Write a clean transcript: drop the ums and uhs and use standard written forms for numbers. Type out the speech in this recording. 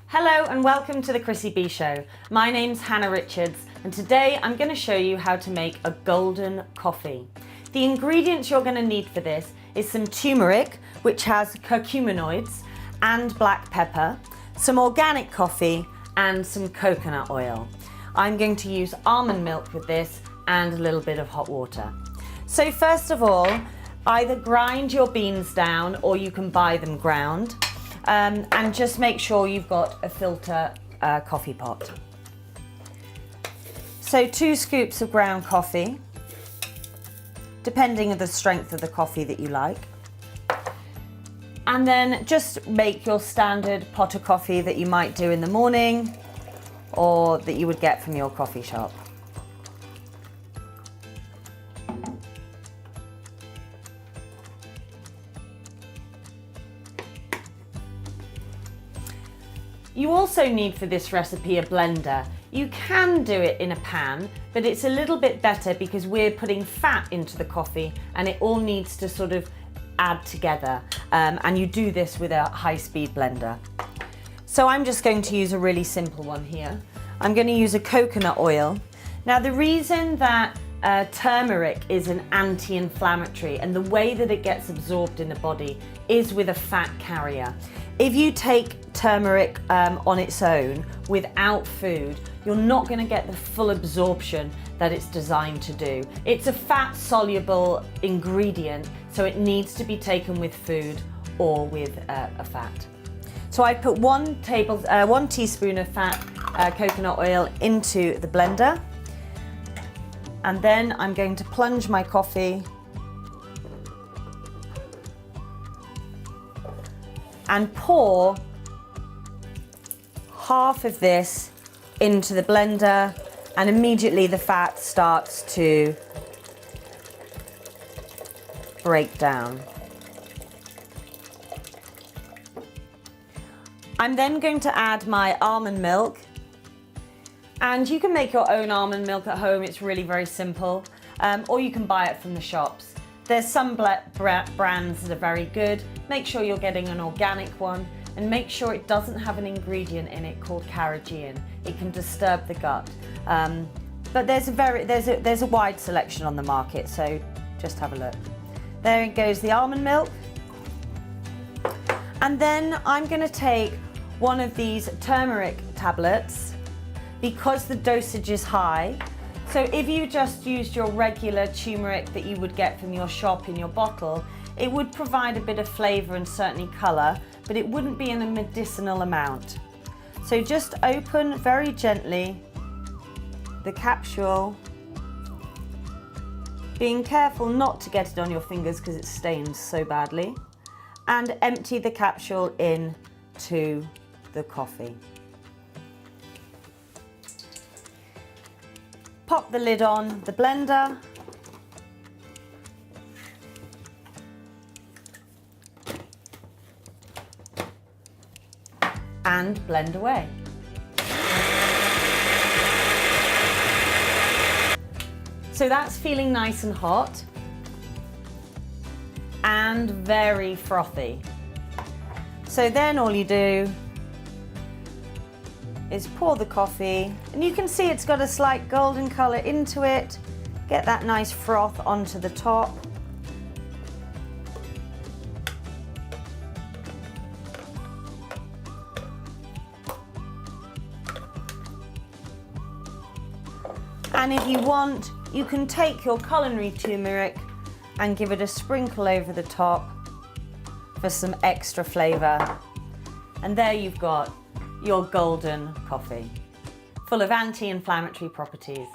Hello and welcome to the Chrissy B Show. My name's Hannah Richards and today I'm going to show you how to make a golden coffee. The ingredients you're going to need for this is some turmeric, which has curcuminoids, and black pepper, some organic coffee and some coconut oil. I'm going to use almond milk with this and a little bit of hot water. So first of all, either grind your beans down or you can buy them ground. And just make sure you've got a filter coffee pot. So 2 scoops of ground coffee, depending on the strength of the coffee that you like. And then just make your standard pot of coffee that you might do in the morning or that you would get from your coffee shop. You also need for this recipe a blender. You can do it in a pan, but it's a little bit better because we're putting fat into the coffee and it all needs to sort of add together. And you do this with a high-speed blender. So I'm just going to use a really simple one here. I'm going to use a coconut oil. Now the reason that turmeric is an anti-inflammatory and the way that it gets absorbed in the body is with a fat carrier. If you take turmeric on its own without food, you're not going to get the full absorption that it's designed to do. It's a fat-soluble ingredient, so it needs to be taken with food or with a fat. So I put 1 teaspoon of fat coconut oil into the blender, and then I'm going to plunge my coffee and pour half of this into the blender, and immediately the fat starts to break down. I'm then going to add my almond milk, and you can make your own almond milk at home. It's really very simple, or you can buy it from the shops. There's some brands that are very good. Make sure you're getting an organic one and make sure it doesn't have an ingredient in it called carrageenan. It can disturb the gut. But there's a wide selection on the market, so just have a look. There goes the almond milk. And then I'm going to take one of these turmeric tablets because the dosage is high. So if you just used your regular turmeric that you would get from your shop in your bottle, it would provide a bit of flavour and certainly colour, but it wouldn't be in a medicinal amount. So just open very gently the capsule, being careful not to get it on your fingers because it stains so badly, and empty the capsule into the coffee. Pop the lid on the blender. And blend away. So that's feeling nice and hot and very frothy. So then all you do is pour the coffee, and you can see it's got a slight golden colour into it. Get that nice froth onto the top. And if you want, you can take your culinary turmeric and give it a sprinkle over the top for some extra flavour. And there you've got your golden coffee, full of anti-inflammatory properties.